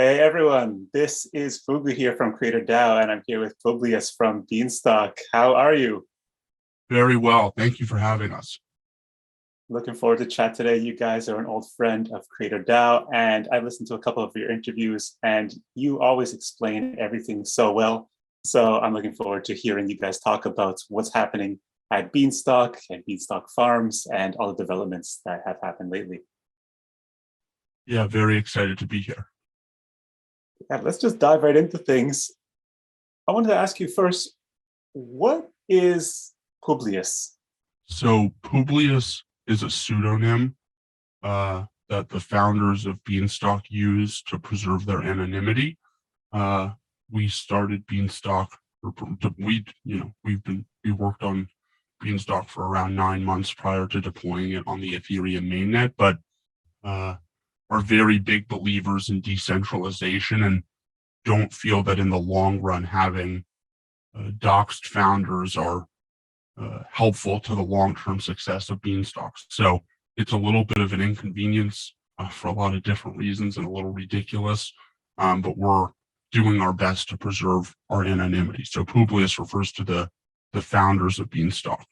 Hey everyone, this is Fugu here from Creator DAO, and I'm here with Publius from Beanstalk. How are you? Very well. Thank you for having us. Looking forward to chat today. You guys are an old friend of Creator DAO, and I've listened to a couple of your interviews, and you always explain everything so well. So I'm looking forward to hearing you guys talk about what's happening at Beanstalk and Beanstalk Farms and all the developments that have happened lately. Yeah, very excited to be here. Yeah, let's just dive right into things. I wanted to ask you first, what is Publius? So Publius is a pseudonym that the founders of Beanstalk use to preserve their anonymity. We started Beanstalk. We worked on Beanstalk for around 9 months prior to deploying it on the Ethereum mainnet, but are very big believers in decentralization and don't feel that in the long run having doxed founders are helpful to the long-term success of Beanstalk. So it's a little bit of an inconvenience for a lot of different reasons and a little ridiculous, but we're doing our best to preserve our anonymity. So Publius refers to the founders of Beanstalk.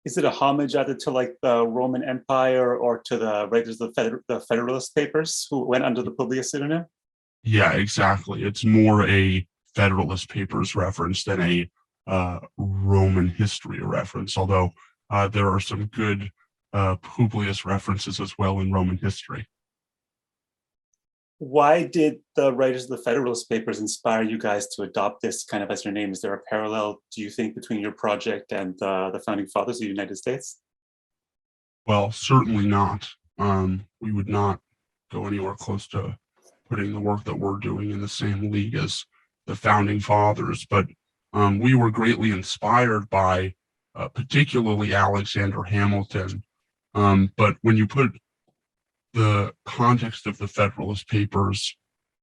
Is it a homage either to like the Roman Empire or to the writers of the Federalist Papers who went under the Publius pseudonym? Yeah, exactly. It's more a Federalist Papers reference than a Roman history reference, although there are some good Publius references as well in Roman history. Why did the writers of the Federalist Papers inspire you guys to adopt this kind of as your name? Is there a parallel, do you think, between your project and the founding fathers of the United States? Well, certainly not. We would not go anywhere close to putting the work that we're doing in the same league as the founding fathers, but we were greatly inspired by particularly Alexander Hamilton. But when you put the context of the Federalist Papers,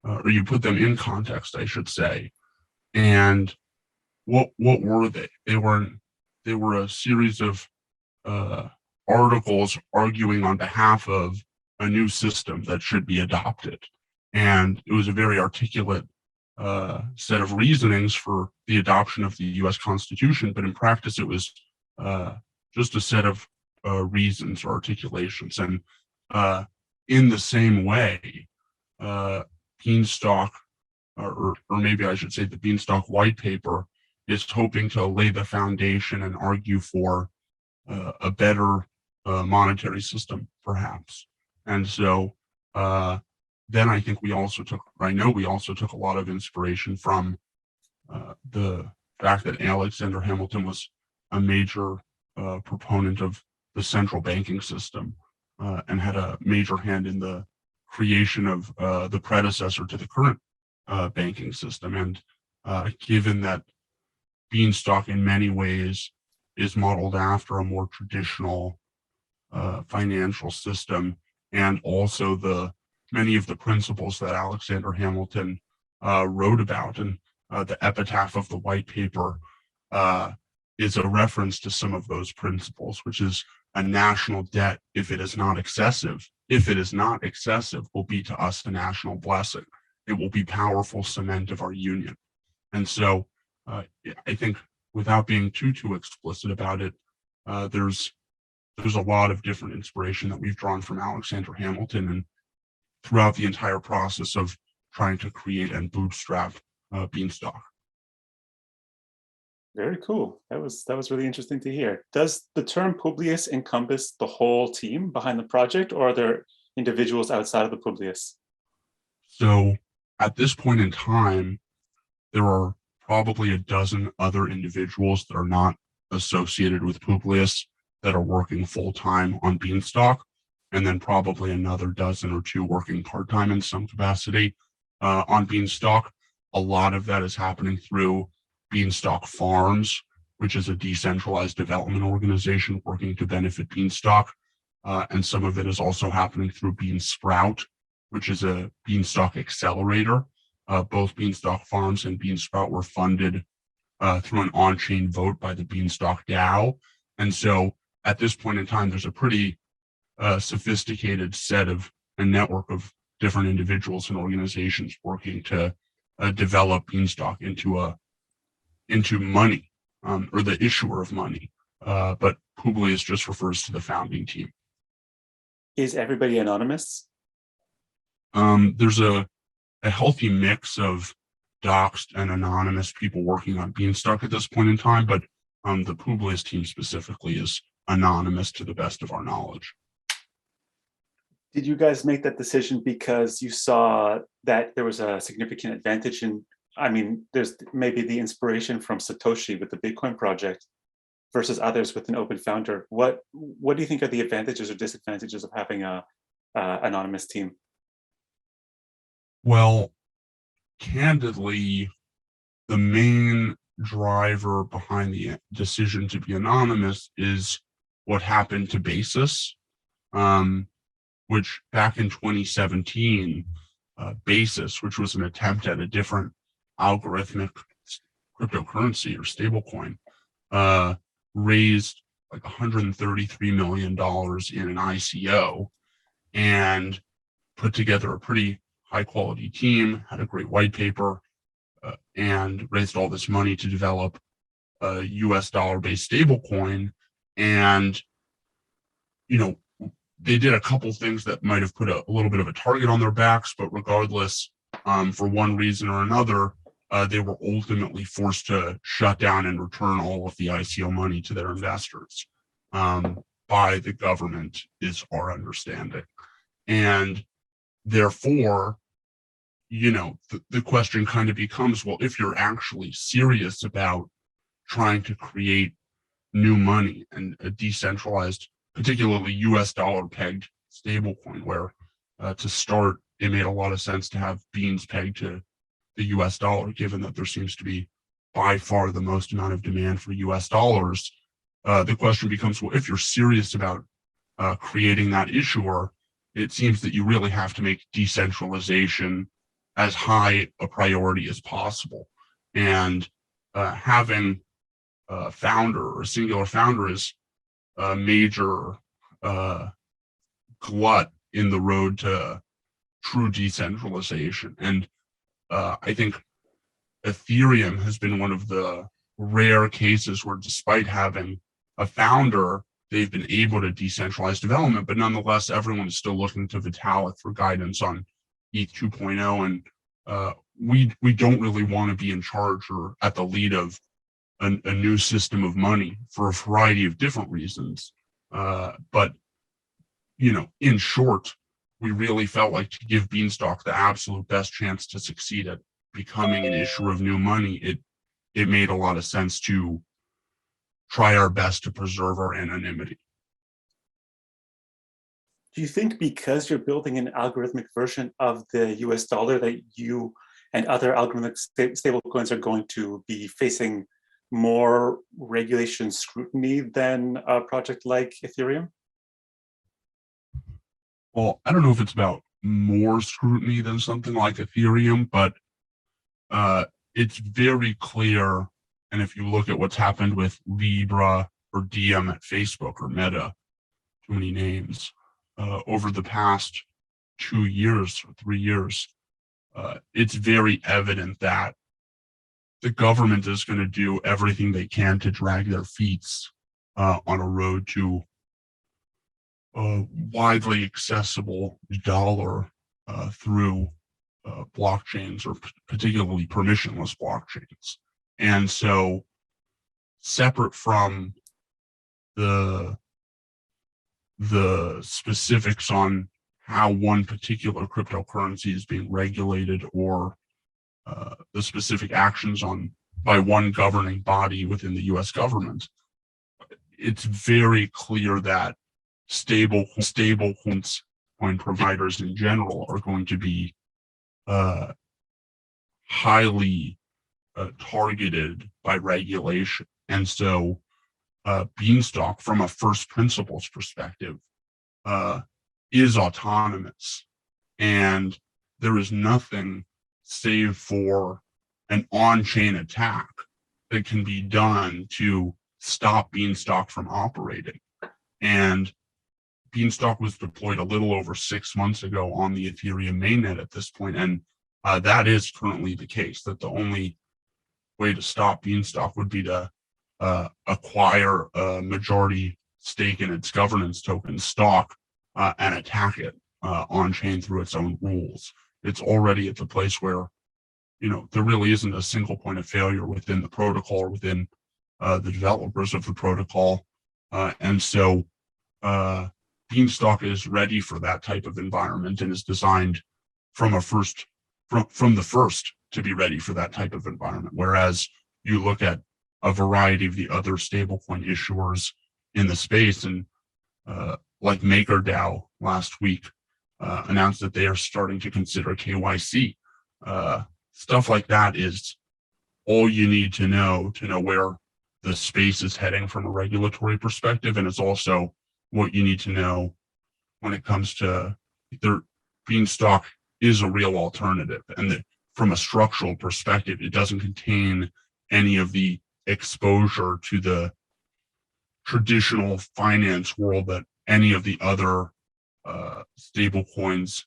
or you put them in context, I should say, and what were they? They were a series of articles arguing on behalf of a new system that should be adopted, and it was a very articulate set of reasonings for the adoption of the U.S. Constitution, but in practice it was just a set of reasons or articulations. And in the same way, Beanstalk, or maybe I should say the Beanstalk white paper, is hoping to lay the foundation and argue for a better monetary system, perhaps. And so then I think we also took a lot of inspiration from the fact that Alexander Hamilton was a major proponent of the central banking system and had a major hand in the creation of the predecessor to the current banking system. And given that Beanstalk in many ways is modeled after a more traditional financial system, and also many of the principles that Alexander Hamilton wrote about, and the epitaph of the white paper is a reference to some of those principles, which is a national debt, if it is not excessive, will be to us a national blessing. It will be powerful cement of our union. And so I think, without being too explicit about it, there's a lot of different inspiration that we've drawn from Alexander Hamilton and throughout the entire process of trying to create and bootstrap Beanstalk. Very cool. That was really interesting to hear. Does the term Publius encompass the whole team behind the project, or are there individuals outside of the Publius? So at this point in time, there are probably a dozen other individuals that are not associated with Publius that are working full-time on Beanstalk, and then probably another dozen or two working part-time in some capacity on Beanstalk. A lot of that is happening through Beanstalk Farms, which is a decentralized development organization working to benefit Beanstalk. And some of it is also happening through Beansprout, which is a Beanstalk accelerator. Both Beanstalk Farms and Beansprout were funded through an on-chain vote by the Beanstalk DAO. And so at this point in time, there's a pretty sophisticated set of a network of different individuals and organizations working to develop Beanstalk into money, or the issuer of money. But Publius just refers to the founding team. Is everybody anonymous? There's a healthy mix of doxed and anonymous people working on Beanstalk at this point in time, but the Publius team specifically is anonymous to the best of our knowledge. Did you guys make that decision because you saw that there was a significant advantage in, I mean, there's maybe the inspiration from Satoshi with the Bitcoin project versus others with an open founder. What do you think are the advantages or disadvantages of having a anonymous team? Well, candidly, the main driver behind the decision to be anonymous is what happened to Basis, which back in 2017, Basis, which was an attempt at a different algorithmic cryptocurrency or stablecoin, raised like $133 million in an ICO and put together a pretty high quality team, had a great white paper, and raised all this money to develop a US dollar based stablecoin. And, you know, they did a couple things that might have put a little bit of a target on their backs, but regardless, for one reason or another, they were ultimately forced to shut down and return all of the ICO money to their investors by the government, is our understanding. And therefore, you know, the question kind of becomes, well, if you're actually serious about trying to create new money and a decentralized, particularly US dollar pegged stablecoin, where to start, it made a lot of sense to have beans pegged to the US dollar, given that there seems to be by far the most amount of demand for US dollars. The question becomes, well, if you're serious about creating that issuer, it seems that you really have to make decentralization as high a priority as possible. And having a founder or a singular founder is a major glut in the road to true decentralization. And I think Ethereum has been one of the rare cases where, despite having a founder, they've been able to decentralize development, but nonetheless, everyone is still looking to Vitalik for guidance on ETH 2.0. And we don't really want to be in charge or at the lead of a new system of money for a variety of different reasons. But, you know, in short, we really felt like to give Beanstalk the absolute best chance to succeed at becoming an issuer of new money, it made a lot of sense to try our best to preserve our anonymity. Do you think because you're building an algorithmic version of the US dollar that you and other algorithmic stablecoins are going to be facing more regulation scrutiny than a project like Ethereum? Well, I don't know if it's about more scrutiny than something like Ethereum, but it's very clear. And if you look at what's happened with Libra or Diem at Facebook or Meta, too many names, over the past 2 years or 3 years, it's very evident that the government is going to do everything they can to drag their feet on a road to a widely accessible dollar through blockchains, or particularly permissionless blockchains. And so, separate from the specifics on how one particular cryptocurrency is being regulated, or the specific actions by one governing body within the US government, it's very clear that stablecoin providers in general are going to be highly targeted by regulation. And so Beanstalk, from a first principles perspective, is autonomous, and there is nothing save for an on-chain attack that can be done to stop Beanstalk from operating. And Beanstalk was deployed a little over 6 months ago on the Ethereum mainnet at this point, and that is currently the case, that the only way to stop Beanstalk would be to acquire a majority stake in its governance token, Stalk, and attack it on-chain through its own rules. It's already at the place where, there really isn't a single point of failure within the protocol or within the developers of the protocol. And so Beanstalk is ready for that type of environment and is designed from the first to be ready for that type of environment. Whereas you look at a variety of the other stablecoin issuers in the space, and like MakerDAO last week announced that they are starting to consider KYC. Stuff like that is all you need to know where the space is heading from a regulatory perspective, and it's also what you need to know when it comes to Beanstalk is a real alternative, and that from a structural perspective, it doesn't contain any of the exposure to the traditional finance world that any of the other stable coins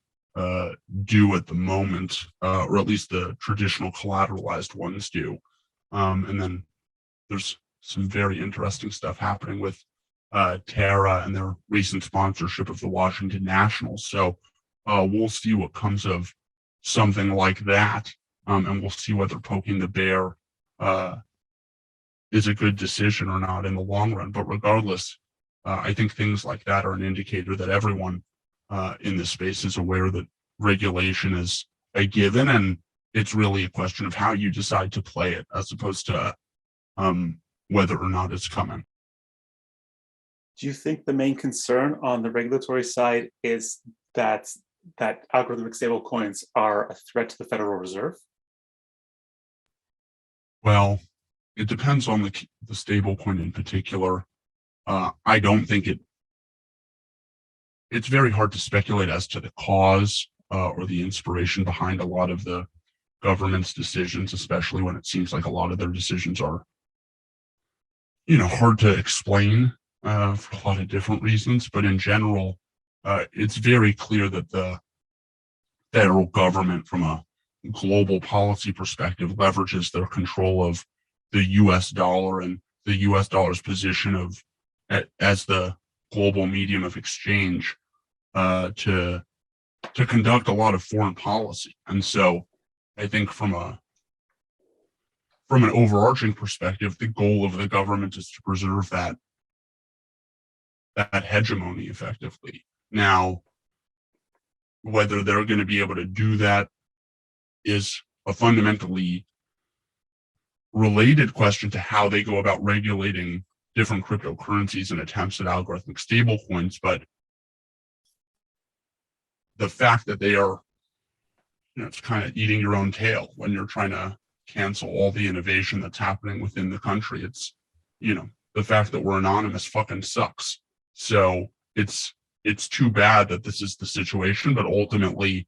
do at the moment, or at least the traditional collateralized ones do. And then there's some very interesting stuff happening with Terra and their recent sponsorship of the Washington Nationals. So we'll see what comes of something like that, and we'll see whether poking the bear is a good decision or not in the long run. But regardless, I think things like that are an indicator that everyone in this space is aware that regulation is a given, and it's really a question of how you decide to play it as opposed to whether or not it's coming. Do you think the main concern on the regulatory side is that algorithmic stablecoins are a threat to the Federal Reserve? Well, it depends on the stablecoin in particular. I don't think it's very hard to speculate as to the cause or the inspiration behind a lot of the government's decisions, especially when it seems like a lot of their decisions are, hard to explain for a lot of different reasons. But in general, it's very clear that the federal government, from a global policy perspective, leverages their control of the US dollar and the US dollar's position as the global medium of exchange to conduct a lot of foreign policy. And so I think from an overarching perspective, the goal of the government is to preserve that hegemony effectively. Now, whether they're going to be able to do that is a fundamentally related question to how they go about regulating different cryptocurrencies and attempts at algorithmic stablecoins. But the fact that they are, it's kind of eating your own tail when you're trying to cancel all the innovation that's happening within the country. It's, the fact that we're anonymous fucking sucks. So it's too bad that this is the situation, but ultimately,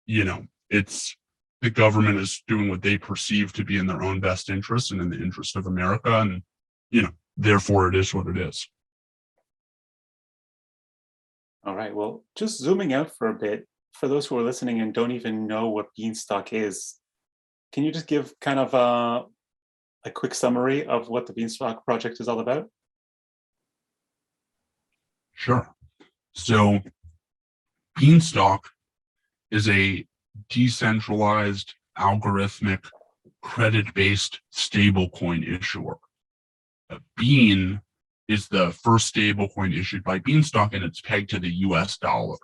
it's the government is doing what they perceive to be in their own best interest and in the interest of America. And, therefore it is what it is. All right. Well, just zooming out for a bit, for those who are listening and don't even know what Beanstalk is, can you just give kind of a quick summary of what the Beanstalk project is all about? Sure. So Beanstalk is a decentralized, algorithmic, credit-based stablecoin issuer. Bean is the first stablecoin issued by Beanstalk, and it's pegged to the US dollar.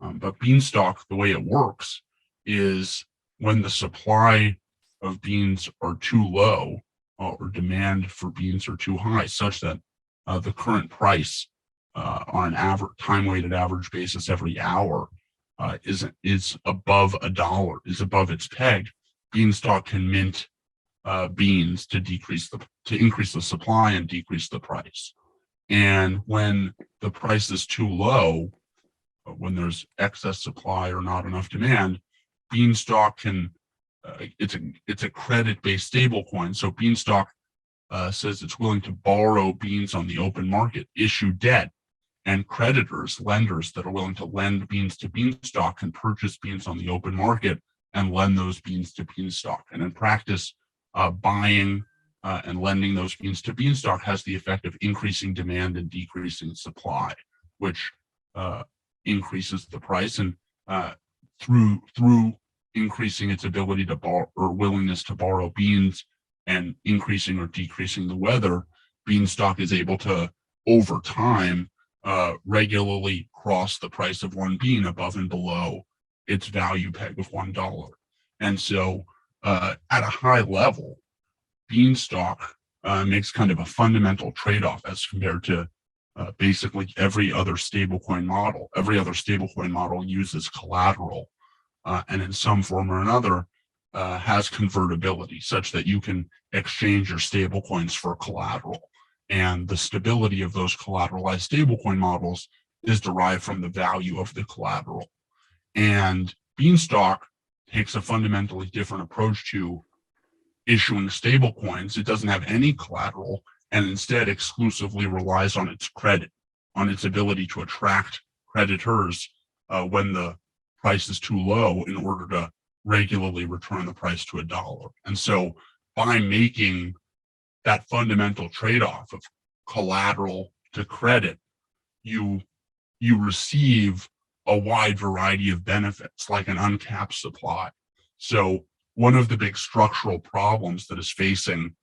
But Beanstalk, the way it works is when the supply of beans are too low or demand for beans are too high, such that the current price on an time-weighted average basis every hour is above $1, is above its peg, Beanstalk can mint beans to increase the supply and decrease the price. And when the price is too low, when there's excess supply or not enough demand, Beanstalk can it's a credit-based stablecoin. So Beanstalk says it's willing to borrow beans on the open market, issue debt, and creditors, lenders that are willing to lend beans to Beanstalk can purchase beans on the open market and lend those beans to Beanstalk. And in practice, buying and lending those beans to Beanstalk has the effect of increasing demand and decreasing supply, which increases the price. And through increasing its ability to borrow or willingness to borrow beans and increasing or decreasing the weather, Beanstalk is able to, over time, regularly cross the price of one bean above and below its value peg of $1. And so at a high level, Beanstalk makes kind of a fundamental trade-off as compared to basically every other stablecoin model. Every other stablecoin model uses collateral and in some form or another has convertibility such that you can exchange your stablecoins for collateral. And the stability of those collateralized stablecoin models is derived from the value of the collateral. And Beanstalk takes a fundamentally different approach to issuing stablecoins. It doesn't have any collateral and instead exclusively relies on its credit, on its ability to attract creditors when the price is too low in order to regularly return the price to $1. And so by making that fundamental trade-off of collateral to credit, you receive a wide variety of benefits like an uncapped supply. So one of the big structural problems that is facing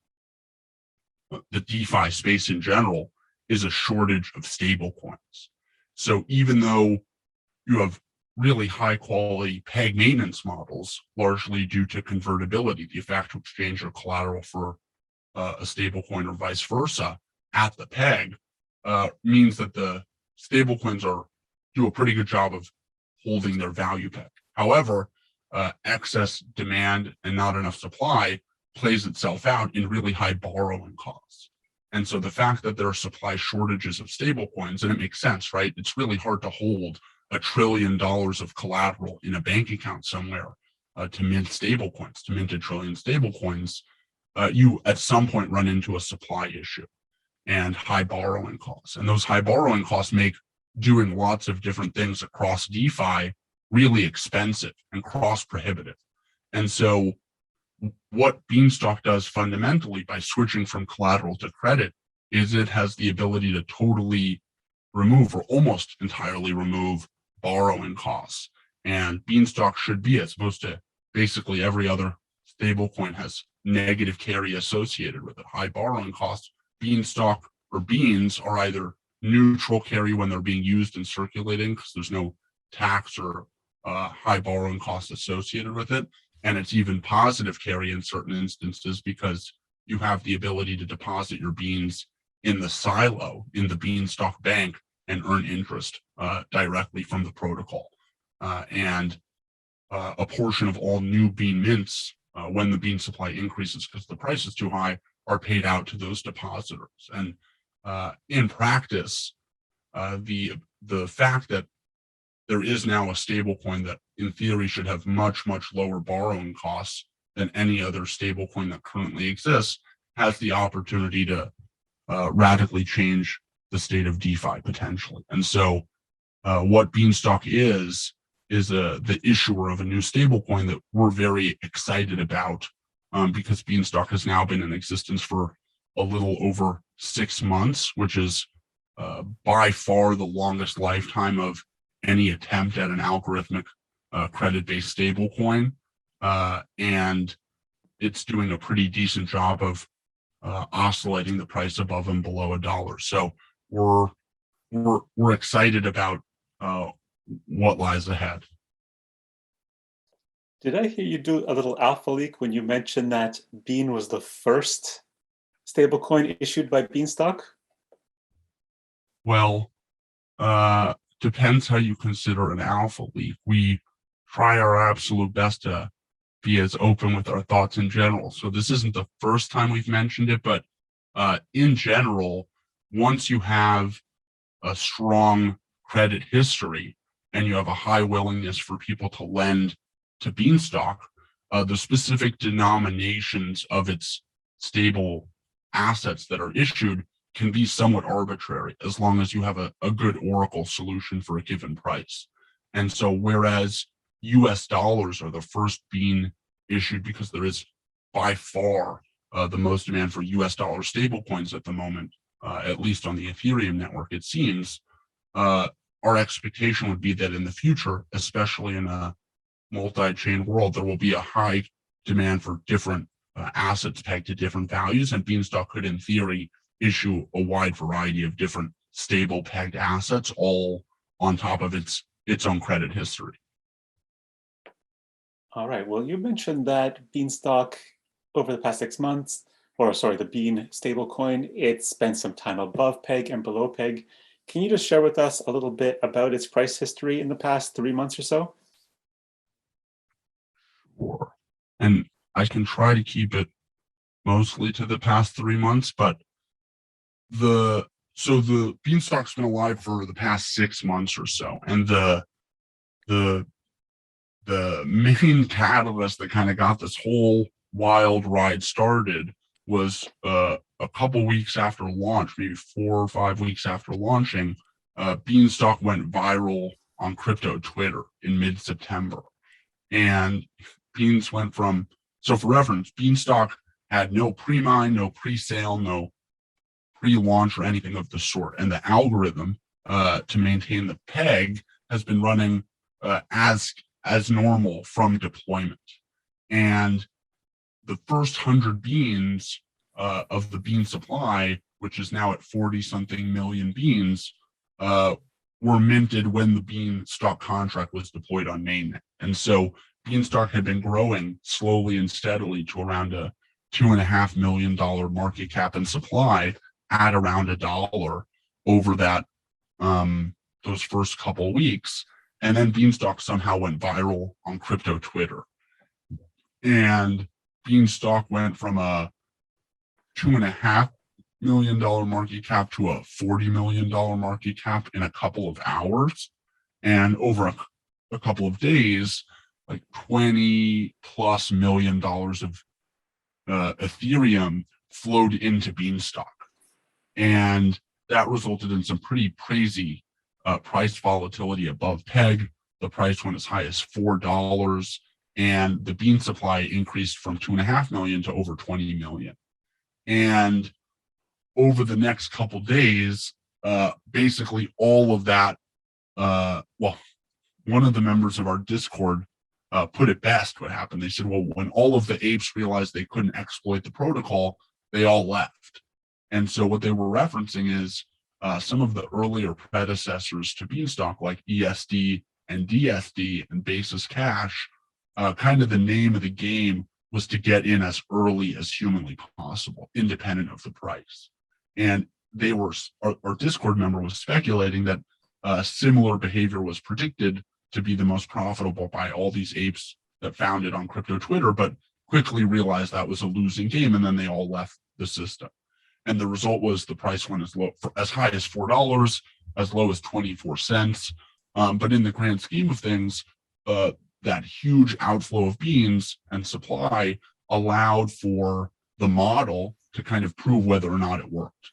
the DeFi space in general is a shortage of stable coins. So even though you have really high quality peg maintenance models, largely due to convertibility, the effect to exchange your collateral for a stable coin or vice versa at the peg, means that the stable coins do a pretty good job of holding their value peg. However, excess demand and not enough supply plays itself out in really high borrowing costs. And so the fact that there are supply shortages of stable coins, and it makes sense, right? It's really hard to hold $1 trillion of collateral in a bank account somewhere to mint stable coins, to mint $1 trillion stable coins. You at some point run into a supply issue and high borrowing costs. And those high borrowing costs make doing lots of different things across DeFi really expensive and cross prohibitive. And so what Beanstalk does fundamentally by switching from collateral to credit is it has the ability to totally remove or almost entirely remove borrowing costs. And Beanstalk should be, as opposed to basically every other stablecoin has negative carry associated with it, high borrowing costs. Beanstalk or beans are either neutral carry when they're being used and circulating because there's no tax or high borrowing costs associated with it. And it's even positive carry in certain instances because you have the ability to deposit your beans in the silo, in the Beanstalk bank, and earn interest directly from the protocol. And a portion of all new bean mints, when the bean supply increases because the price is too high, are paid out to those depositors. And in practice, the fact that there is now a stable coin that in theory should have much, much lower borrowing costs than any other stable coin that currently exists has the opportunity to radically change the state of DeFi potentially. And so what Beanstalk is the issuer of a new stablecoin that we're very excited about because Beanstalk has now been in existence for a little over 6 months, which is by far the longest lifetime of any attempt at an algorithmic credit-based stablecoin. And it's doing a pretty decent job of oscillating the price above and below $1. So we're excited about what lies ahead. Did I hear you do a little alpha leak when you mentioned that Bean was the first stablecoin issued by Beanstalk? Well, depends how you consider an alpha leak. We try our absolute best to be as open with our thoughts in general. So this isn't the first time we've mentioned it, but in general, once you have a strong credit history and you have a high willingness for people to lend to Beanstalk, the specific denominations of its stable assets that are issued can be somewhat arbitrary as long as you have a good Oracle solution for a given price. And so whereas US dollars are the first being issued because there is by far the most demand for US dollar stablecoins at the moment, at least on the Ethereum network, it seems, our expectation would be that in the future, especially in a multi-chain world, there will be a high demand for different assets pegged to different values, and Beanstalk could, in theory, issue a wide variety of different stable pegged assets, all on top of its own credit history. All right. Well, you mentioned that Beanstalk over the past 6 months, or sorry, the Bean stablecoin, it spent some time above peg and below peg. Can you just share with us a little bit about its price history in the past 3 months or so? Sure. And I can try to keep it mostly to the past 3 months, but the Beanstalk's been alive for the past 6 months or so, and the main catalyst that kind of got this whole wild ride started was a couple weeks after launch, maybe 4 or 5 weeks after launching. Beanstalk went viral on crypto Twitter in mid-September, and Beans went from, so for reference, Beanstalk had no pre-mine, no pre-sale, no pre-launch or anything of the sort, and the algorithm to maintain the peg has been running as normal from deployment. And the first 100 beans of the bean supply, which is now at 40-something million beans, were minted when the Beanstalk contract was deployed on mainnet. And so Beanstalk had been growing slowly and steadily to around a $2.5 million market cap and supply at around $1 over that those first couple weeks. And then Beanstalk somehow went viral on crypto Twitter. And Beanstalk went from a $2.5 million market cap to a $40 million market cap in a couple of hours. And over a couple of days, like $20+ million of Ethereum flowed into Beanstalk. And that resulted in some pretty crazy price volatility above peg. The price went as high as $4, and the bean supply increased from 2.5 million to over 20 million. And over the next couple days, basically all of that, well, one of the members of our Discord put it best what happened. They said, well, when all of the apes realized they couldn't exploit the protocol, they all left. And so what they were referencing is some of the earlier predecessors to Beanstalk, like ESD and DSD and Basis Cash, kind of the name of the game was to get in as early as humanly possible, independent of the price. And they were, our Discord member was speculating that similar behavior was predicted to be the most profitable by all these apes that founded on crypto Twitter, but quickly realized that was a losing game, and then they all left the system. And the result was the price went as high as $4, as low as 24 cents. But in the grand scheme of things, that huge outflow of beans and supply allowed for the model to kind of prove whether or not it worked.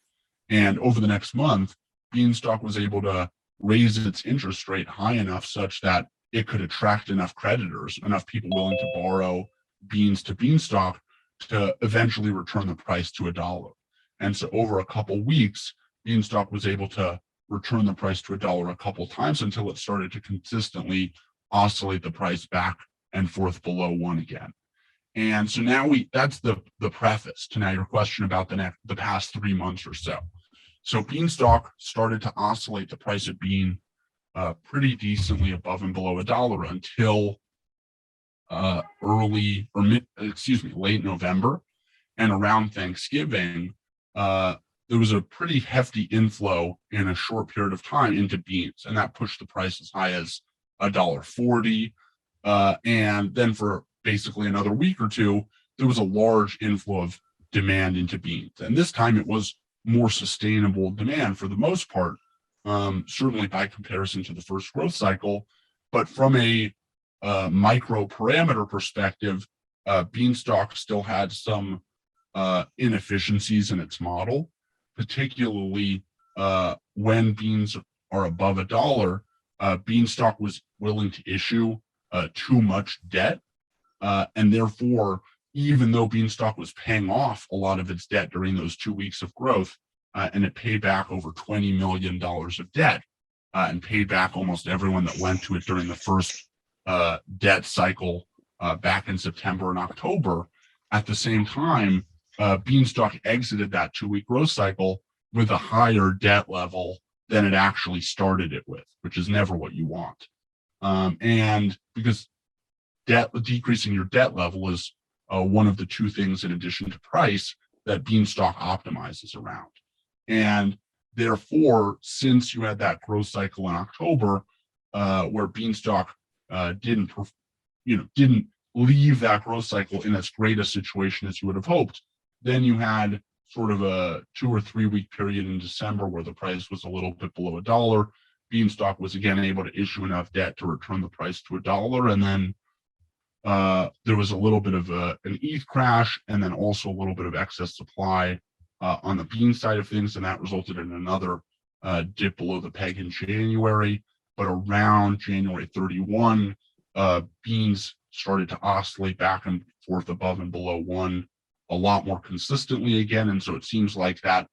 And over the next month, Beanstalk was able to raise its interest rate high enough such that it could attract enough creditors, enough people willing to borrow beans to Beanstalk to eventually return the price to $1. And so over a couple weeks, Beanstalk was able to return the price to $1 a couple times until it started to consistently oscillate the price back and forth below $1 again. And so now that's the preface to now your question about the past 3 months or so. So Beanstalk started to oscillate the price of bean pretty decently above and below $1 until late November. And around Thanksgiving, there was a pretty hefty inflow in a short period of time into beans, and that pushed the price as high as $1.40. And then for basically another week or two, there was a large inflow of demand into beans. And this time it was more sustainable demand for the most part, certainly by comparison to the first growth cycle. But from a micro parameter perspective, Beanstalk still had some inefficiencies in its model. particularly when beans are above $1, Beanstalk was willing to issue too much debt. And therefore, even though Beanstalk was paying off a lot of its debt during those 2 weeks of growth, and it paid back over $20 million of debt, and paid back almost everyone that went to it during the first debt cycle back in September and October. At the same time, Beanstalk exited that 2-week growth cycle with a higher debt level than it actually started it with, which is never what you want. And because decreasing your debt level is one of the two things, in addition to price, that Beanstalk optimizes around. And therefore, since you had that growth cycle in October, where Beanstalk didn't leave that growth cycle in as great a situation as you would have hoped, then you had sort of a 2 or 3 week period in December where the price was a little bit below $1. Beanstalk was again able to issue enough debt to return the price to $1, and then there was a little bit of an ETH crash, and then also a little bit of excess supply on the bean side of things, and that resulted in another dip below the peg in January. But around January 31, beans started to oscillate back and forth above and below 1 a lot more consistently again, and so it seems like that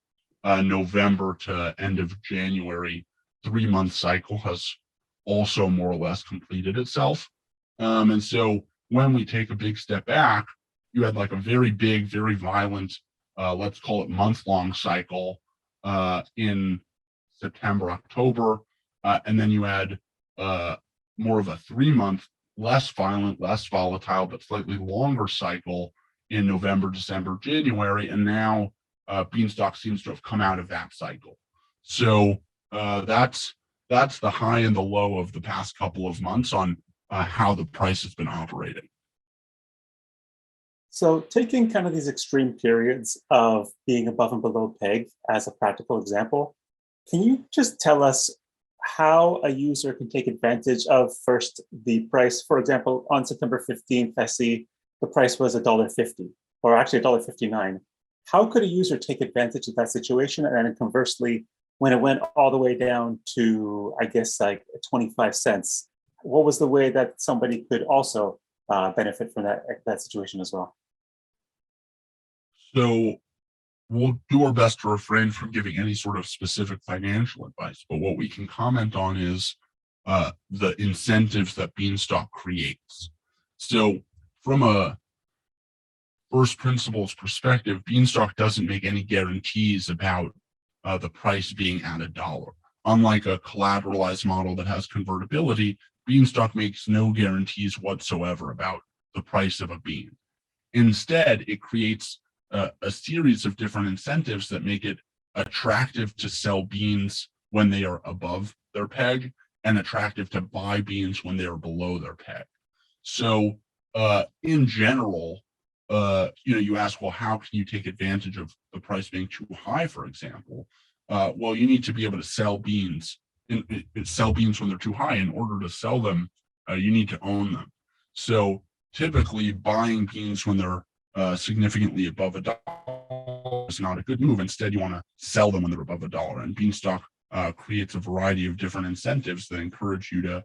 November to end of January 3-month cycle has also more or less completed itself. And so when we take a big step back, you had like a very big, very violent, let's call it month-long cycle in September, October, and then you had more of a 3-month, less violent, less volatile, but slightly longer cycle in November, December, January, and now Beanstalk seems to have come out of that cycle. So that's the high and the low of the past couple of months on how the price has been operating. So taking kind of these extreme periods of being above and below peg as a practical example, can you just tell us how a user can take advantage of first the price? For example, on September 15th, I see the price was $1.50, or actually $1.59. How could a user take advantage of that situation? And then conversely, when it went all the way down to, I guess, like 25 cents, what was the way that somebody could also benefit from that situation as well? So we'll do our best to refrain from giving any sort of specific financial advice, but what we can comment on is the incentives that Beanstalk creates. So from a first principles perspective, Beanstalk doesn't make any guarantees about the price being at $1. Unlike a collateralized model that has convertibility, Beanstalk makes no guarantees whatsoever about the price of a bean. Instead, it creates a series of different incentives that make it attractive to sell beans when they are above their peg and attractive to buy beans when they are below their peg. So in general, you ask, well, how can you take advantage of the price being too high, for example? Well, you need to be able to sell beans when they're too high. In order to sell them, you need to own them. So typically buying beans when they're significantly above $1 is not a good move. Instead, you want to sell them when they're above $1. And Beanstalk creates a variety of different incentives that encourage you to,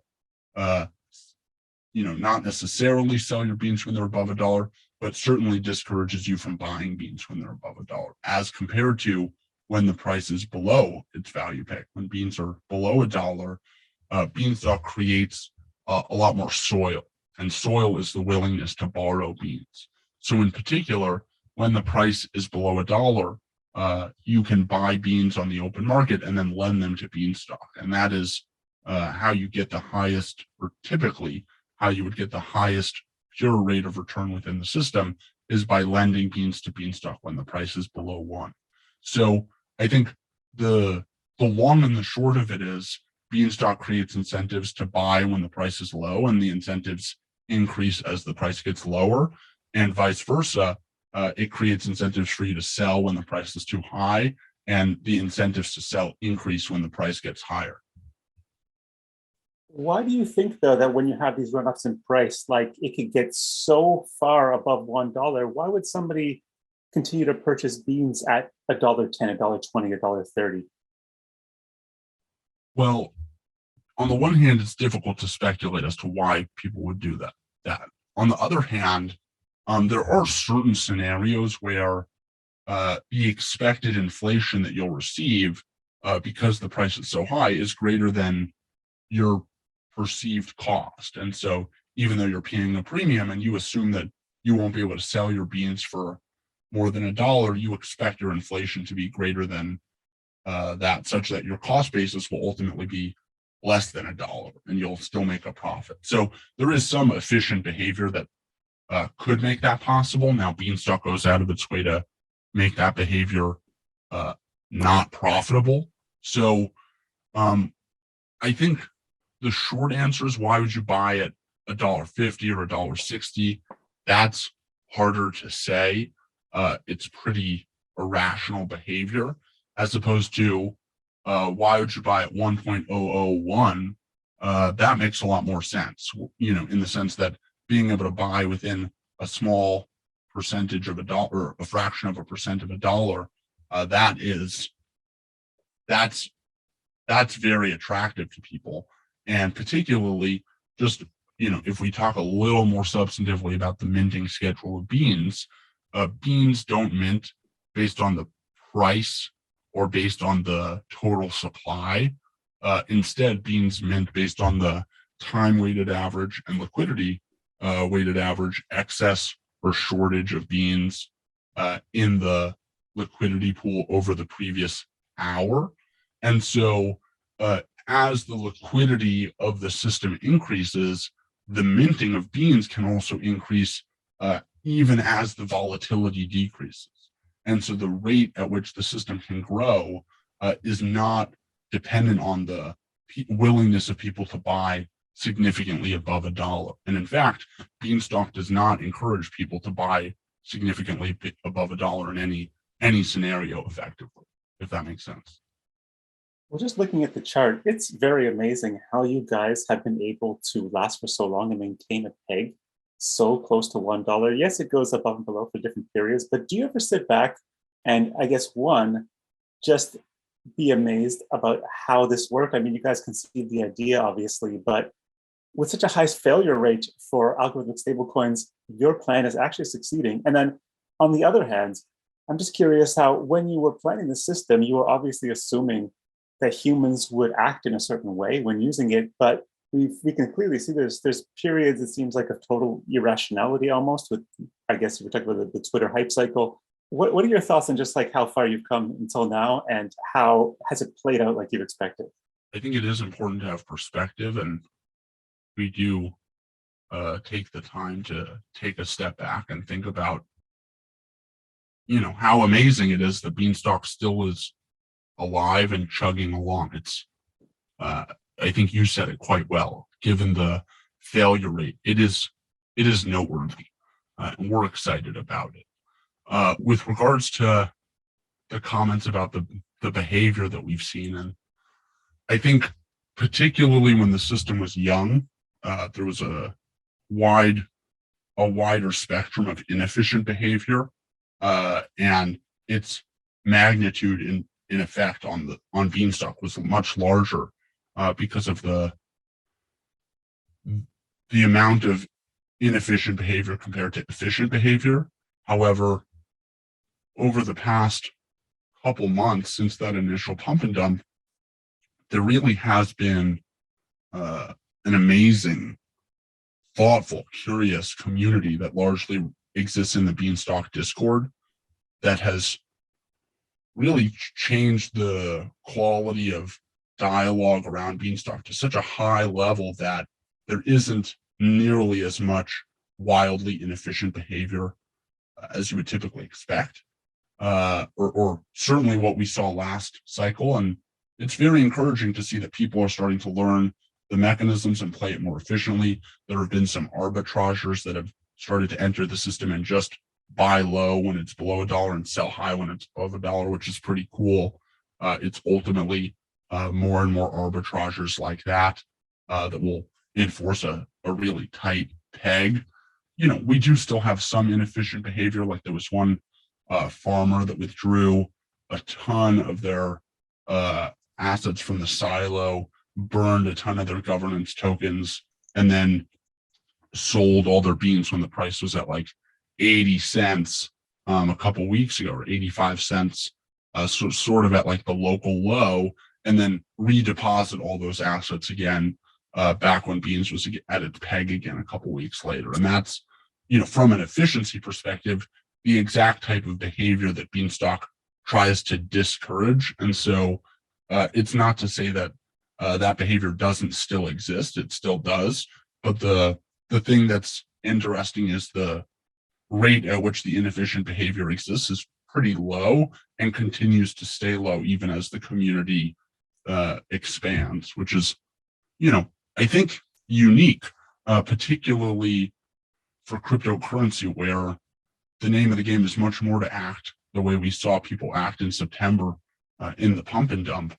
not necessarily sell your beans when they're above $1, but certainly discourages you from buying beans when they're above $1, as compared to when the price is below its value peg. When beans are below $1, Beanstalk creates a lot more soil, and soil is the willingness to borrow beans. So in particular, when the price is below $1, you can buy beans on the open market and then lend them to Beanstalk. And that is how you get the highest, or typically how you would get the highest pure rate of return within the system, is by lending beans to Beanstalk when the price is below 1. So I think the long and the short of it is Beanstalk creates incentives to buy when the price is low, and the incentives increase as the price gets lower, and vice versa. It creates incentives for you to sell when the price is too high, and the incentives to sell increase when the price gets higher. Why do you think, though, that when you have these run-ups in price, like it could get so far above $1, why would somebody continue to purchase beans at $1.10, $1.20, $1.30? Well, on the one hand, it's difficult to speculate as to why people would do that. On the other hand, there are certain scenarios where the expected inflation that you'll receive because the price is so high is greater than your perceived cost. And so even though you're paying a premium and you assume that you won't be able to sell your beans for more than $1, you expect your inflation to be greater than that, such that your cost basis will ultimately be less than $1 and you'll still make a profit. So there is some efficient behavior that could make that possible. Now, Beanstalk goes out of its way to make that behavior not profitable. So I think the short answer is, why would you buy at $1.50 or $1.60? That's harder to say. It's pretty irrational behavior, as opposed to why would you buy at 1.001? That makes a lot more sense, in the sense that being able to buy within a small percentage of $1, or a fraction of a percent of $1, that's very attractive to people. And particularly, just, if we talk a little more substantively about the minting schedule of beans, beans don't mint based on the price or based on the total supply. Instead, beans mint based on the time-weighted average and liquidity weighted average, excess or shortage of beans in the liquidity pool over the previous hour. And so as the liquidity of the system increases, the minting of beans can also increase even as the volatility decreases. And so the rate at which the system can grow is not dependent on the willingness of people to buy significantly above $1. And in fact, Beanstalk does not encourage people to buy significantly above $1 in any scenario effectively, if that makes sense. Well, just looking at the chart, it's very amazing how you guys have been able to last for so long and maintain a peg so close to $1. Yes, it goes above and below for different periods, but do you ever sit back and, I guess, just be amazed about how this worked? I mean, you guys conceived the idea, obviously, but with such a high failure rate for algorithmic stablecoins, your plan is actually succeeding. And then on the other hand, I'm just curious how, when you were planning the system, you were obviously assuming that humans would act in a certain way when using it, but we can clearly see there's periods, it seems like, of total irrationality almost, with, I guess, if we're talking about the Twitter hype cycle. What are your thoughts on just like how far you've come until now, and how has it played out like you've expected? I think it is important to have perspective, and we do take the time to take a step back and think about, how amazing it is that Beanstalk still is alive and chugging along. It's, I think you said it quite well, given the failure rate, it is noteworthy, and we're excited about it. With regards to the comments about the behavior that we've seen, and I think particularly when the system was young, there was a wider spectrum of inefficient behavior, and its magnitude in effect on Beanstalk was much larger because of the amount of inefficient behavior compared to efficient behavior. However, over the past couple months since that initial pump and dump, there really has been an amazing, thoughtful, curious community that largely exists in the Beanstalk Discord that has really changed the quality of dialogue around Beanstalk to such a high level that there isn't nearly as much wildly inefficient behavior as you would typically expect, or certainly what we saw last cycle. And it's very encouraging to see that people are starting to learn the mechanisms and play it more efficiently. There have been some arbitragers that have started to enter the system and just buy low when it's below $1 and sell high when it's above $1, which is pretty cool. It's ultimately more and more arbitragers like that that will enforce a really tight peg. We do still have some inefficient behavior. Like there was one farmer that withdrew a ton of their assets from the silo, burned a ton of their governance tokens, and then sold all their beans when the price was at like 80 cents a couple weeks ago, or 85 cents, so sort of at like the local low, and then redeposit all those assets again back when beans was at its peg again a couple weeks later. And that's, from an efficiency perspective, the exact type of behavior that Beanstalk tries to discourage. And so it's not to say that that behavior doesn't still exist. It still does. But the thing that's interesting is the rate at which the inefficient behavior exists is pretty low and continues to stay low even as the community expands, which is, I think unique, particularly for cryptocurrency, where the name of the game is much more to act the way we saw people act in September in the pump and dump,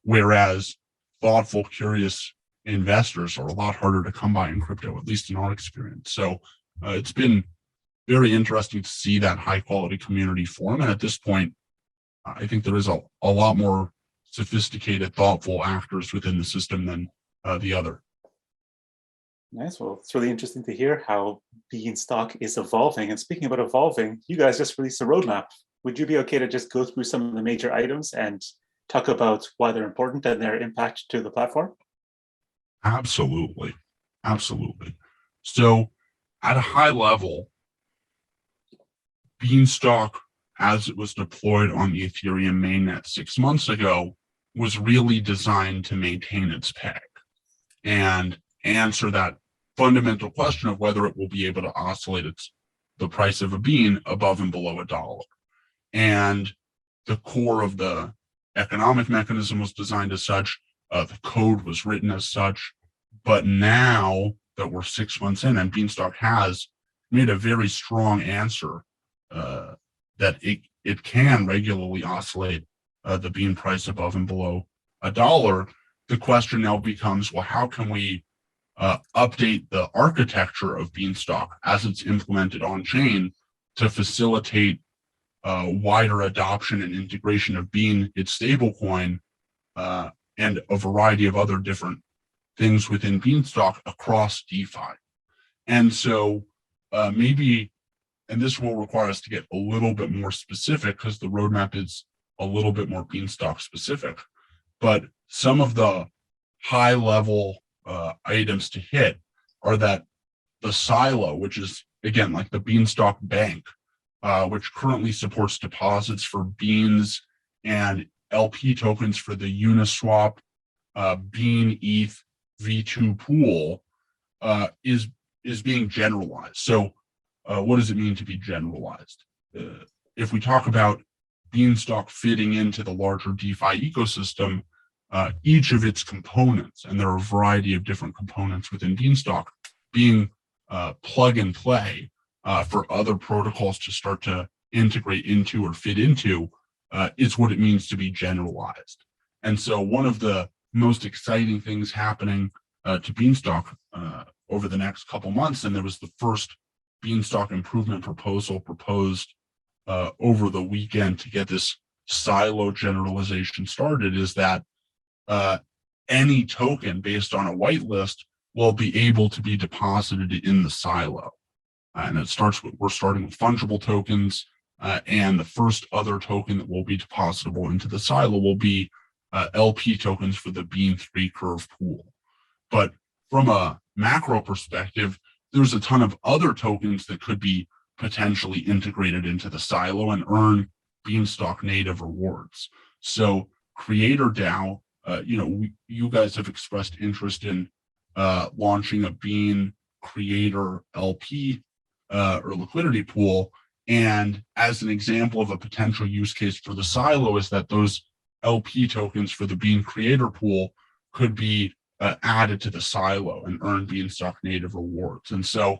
whereas thoughtful, curious investors are a lot harder to come by in crypto, at least in our experience. So it's been very interesting to see that high quality community form. And at this point, I think there is a lot more sophisticated, thoughtful actors within the system than the other. Nice. Well, it's really interesting to hear how Beanstalk is evolving. And speaking about evolving, you guys just released a roadmap. Would you be okay to just go through some of the major items and talk about why they're important and their impact to the platform? Absolutely. So at a high level, Beanstalk, as it was deployed on the Ethereum mainnet 6 months ago, was really designed to maintain its peg and answer that fundamental question of whether it will be able to oscillate the price of a bean above and below $1. And the core of the economic mechanism was designed as such. The code was written as such. But now that we're 6 months in, and Beanstalk has made a very strong answer that it can regularly oscillate the bean price above and below $1, the question now becomes, well, how can we update the architecture of Beanstalk as it's implemented on chain to facilitate wider adoption and integration of Bean, its stablecoin, and a variety of other different things within Beanstalk across DeFi. And so maybe, and this will require us to get a little bit more specific because the roadmap is a little bit more Beanstalk specific, but some of the high level items to hit are that the silo, which is again like the Beanstalk Bank, which currently supports deposits for beans and LP tokens for the Uniswap Bean ETH V2 pool, is being generalized. So what does it mean to be generalized? If we talk about Beanstalk fitting into the larger DeFi ecosystem, each of its components, and there are a variety of different components within Beanstalk, being plug and play for other protocols to start to integrate into or fit into, is what it means to be generalized. And so one of the most exciting things happening to Beanstalk over the next couple months, and there was the first Beanstalk improvement proposal proposed over the weekend to get this silo generalization started, is that any token based on a whitelist will be able to be deposited in the silo. And it starts with, we're starting with fungible tokens, and the first other token that will be depositable into the silo will be LP tokens for the Bean3 curve pool. But from a macro perspective, there's a ton of other tokens that could be potentially integrated into the silo and earn Beanstalk native rewards. So Creator DAO, you guys have expressed interest in launching a Bean Creator LP or liquidity pool. And as an example of a potential use case for the silo is that those LP tokens for the Bean Creator pool could be added to the silo and earn Beanstalk native rewards. And so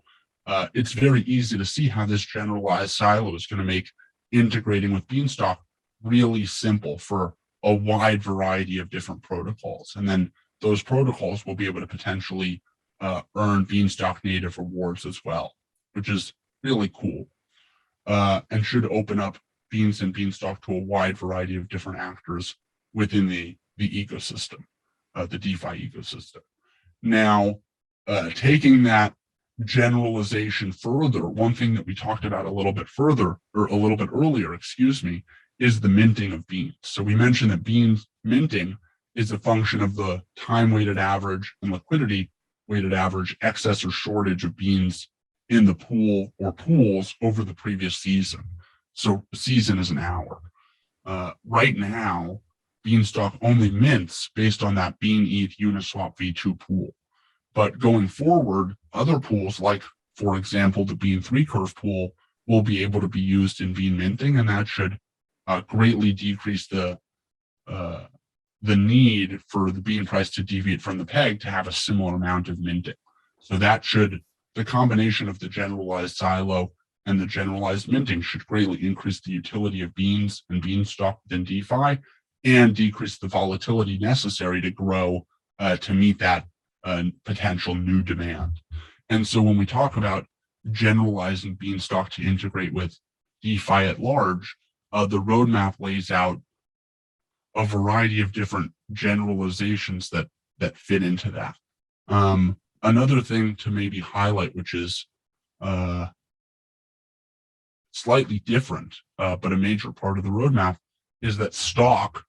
it's very easy to see how this generalized silo is going to make integrating with Beanstalk really simple for a wide variety of different protocols. And then those protocols will be able to potentially earn Beanstalk native rewards as well, which is really cool. and should open up Beans and Beanstalk to a wide variety of different actors within the ecosystem, the DeFi ecosystem. Now, taking that generalization further, one thing that we talked about a little bit further, or a little bit earlier, excuse me, is the minting of beans. So we mentioned that beans minting is a function of the time-weighted average and liquidity-weighted average excess or shortage of beans in the pool or pools over the previous season. So season is an hour. Right now, Beanstalk only mints based on that Bean ETH Uniswap V2 pool. But going forward, other pools, like, for example, the Bean 3 curve pool, will be able to be used in Bean minting, and that should greatly decrease the need for the Bean price to deviate from the peg to have a similar amount of minting. So that should, the combination of the generalized silo and the generalized minting should greatly increase the utility of beans and Beanstalk within DeFi and decrease the volatility necessary to grow to meet that potential new demand. And so when we talk about generalizing Beanstalk to integrate with DeFi at large, the roadmap lays out a variety of different generalizations that fit into that. Another thing to maybe highlight, which is slightly different, but a major part of the roadmap, is that Stalk,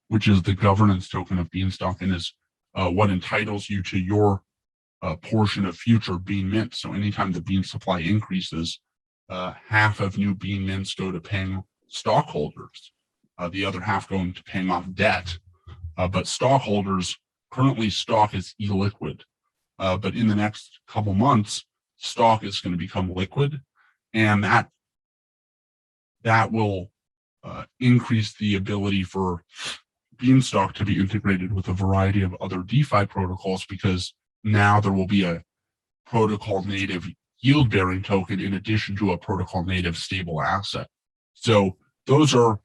which is the governance token of Beanstalk and is what entitles you to your portion of future bean mints. So anytime the bean supply increases, half of new bean mints go to paying stockholders, the other half going to paying off debt. But stockholders, currently Stalk is illiquid, but in the next couple months, Stalk is going to become liquid, and that will increase the ability for Beanstalk to be integrated with a variety of other DeFi protocols, because now there will be a protocol native yield bearing token in addition to a protocol native stable asset. So those are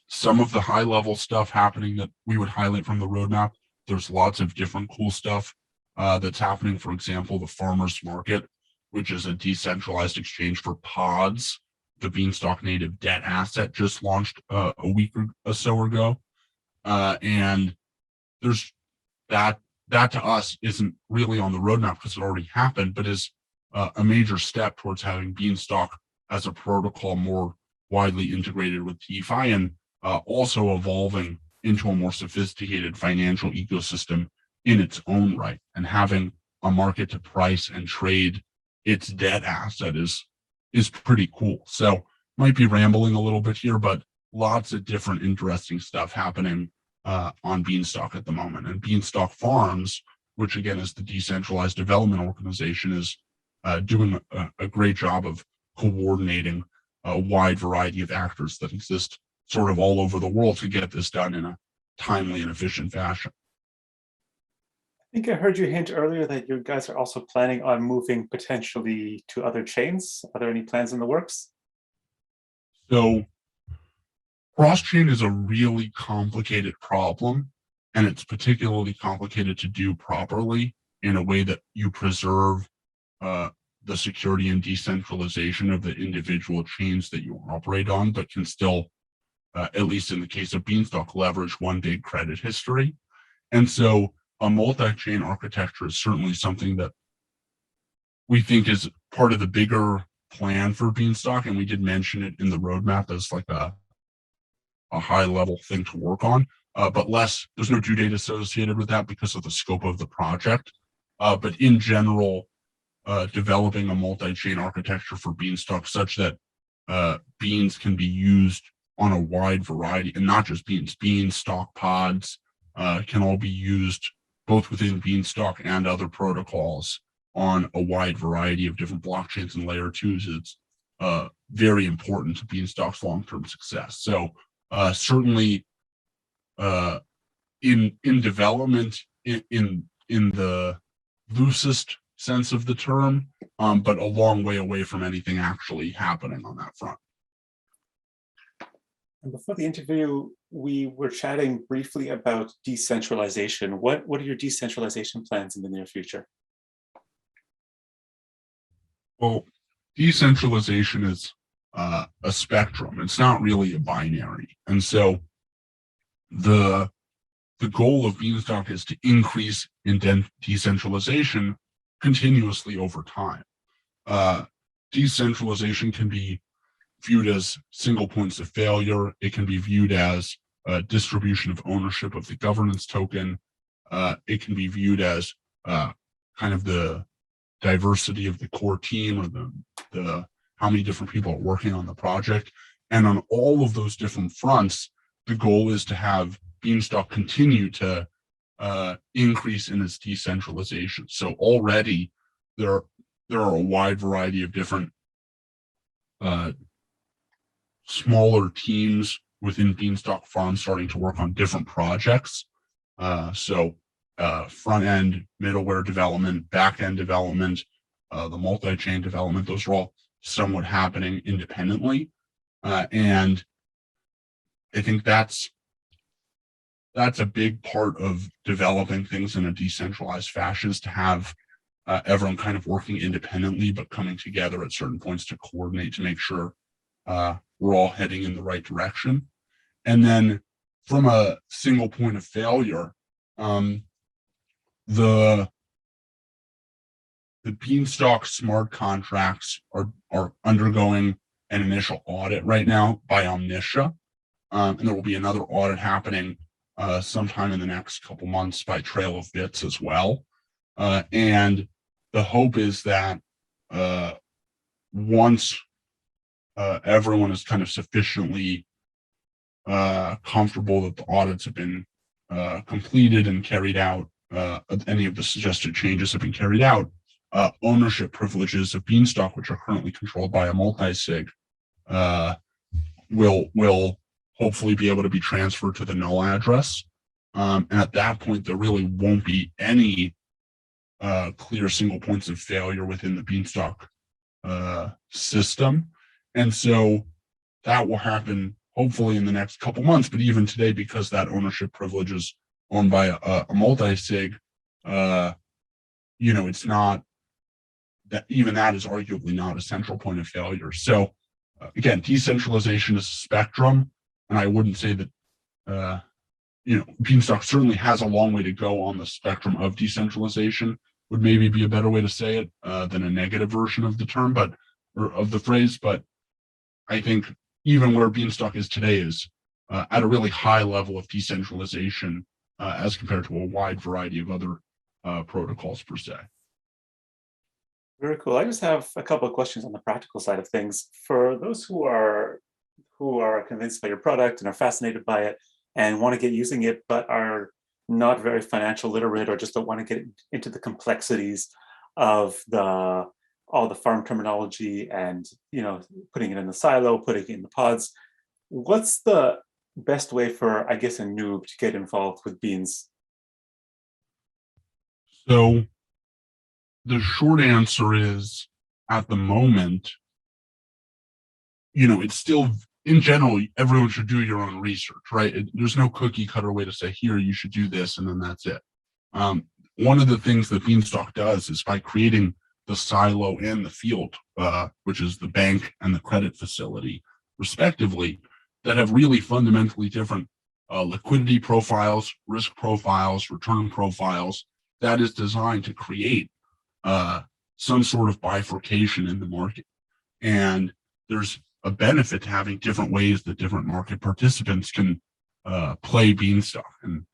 some of the high level stuff happening that we would highlight from the roadmap. There's lots of different cool stuff that's happening. For example, the farmers market, which is a decentralized exchange for pods. The Beanstalk native debt asset just launched a week or so ago. And there's that to us isn't really on the roadmap because it already happened, but is a major step towards having Beanstalk as a protocol more widely integrated with DeFi, and also evolving into a more sophisticated financial ecosystem in its own right, and having a market to price and trade its debt asset is pretty cool. So might be rambling a little bit here, but lots of different interesting stuff happening on Beanstalk at the moment. And Beanstalk Farms, which again is the decentralized development organization, is doing a great job of coordinating a wide variety of actors that exist sort of all over the world to get this done in a timely and efficient fashion. I think I heard you hint earlier that you guys are also planning on moving potentially to other chains. Are there any plans in the works? So cross-chain is a really complicated problem, and it's particularly complicated to do properly in a way that you preserve the security and decentralization of the individual chains that you operate on, but can still, at least in the case of Beanstalk, leverage one big credit history. And so a multi-chain architecture is certainly something that we think is part of the bigger plan for Beanstalk, and we did mention it in the roadmap as like a high-level thing to work on, but there's no due date associated with that because of the scope of the project. But in general, developing a multi-chain architecture for Beanstalk such that beans can be used on a wide variety, and not just beans, Beanstalk pods can all be used both within Beanstalk and other protocols on a wide variety of different blockchains and layer twos. It's very important to Beanstalk's long-term success. So certainly in development in the loosest sense of the term, but a long way away from anything actually happening on that front. And before the interview, we were chatting briefly about decentralization. What are your decentralization plans in the near future? Well, decentralization is a spectrum. It's not really a binary. And so the goal of Beanstalk is to increase in decentralization continuously over time. Decentralization can be viewed as single points of failure. It can be viewed as a distribution of ownership of the governance token. It can be viewed as kind of the diversity of the core team, or the how many different people are working on the project. And on all of those different fronts, the goal is to have Beanstalk continue to increase in its decentralization. So already there are a wide variety of different smaller teams within Beanstalk Farms starting to work on different projects. So front end, middleware development, back end development, the multi-chain development, those are all somewhat happening independently. And I think that's a big part of developing things in a decentralized fashion, is to have everyone kind of working independently, but coming together at certain points to coordinate to make sure we're all heading in the right direction. And then from a single point of failure, the Beanstalk smart contracts are undergoing an initial audit right now by Omniscia. And there will be another audit happening sometime in the next couple months by Trail of Bits as well. And the hope is that once everyone is kind of sufficiently comfortable that the audits have been completed and carried out, any of the suggested changes have been carried out, ownership privileges of Beanstalk, which are currently controlled by a multi-sig, will hopefully be able to be transferred to the null address. And at that point, there really won't be any clear single points of failure within the Beanstalk system. And so that will happen hopefully in the next couple months. But even today, because that ownership privilege is owned by a multi-sig, it's not that, even that is arguably not a central point of failure. So again, decentralization is a spectrum, and I wouldn't say that Beanstalk certainly has a long way to go on the spectrum of decentralization, would maybe be a better way to say it than a negative version of the term, or of the phrase. But I think even where Beanstalk is today is at a really high level of decentralization as compared to a wide variety of other protocols per se. Very cool. I just have a couple of questions on the practical side of things. For those who are convinced by your product and are fascinated by it and want to get using it, but are not very financial literate, or just don't want to get into the complexities of all the farm terminology and putting it in the silo, putting it in the pods, what's the best way for, I guess, a noob to get involved with beans? So the short answer is, at the moment, it's still, in general, everyone should do your own research, right? There's no cookie cutter way to say, here, you should do this, and then that's it. One of the things that Beanstalk does is, by creating the silo and the field, which is the bank and the credit facility, respectively, that have really fundamentally different liquidity profiles, risk profiles, return profiles, that is designed to create some sort of bifurcation in the market. And there's a benefit to having different ways that different market participants can play Beanstalk and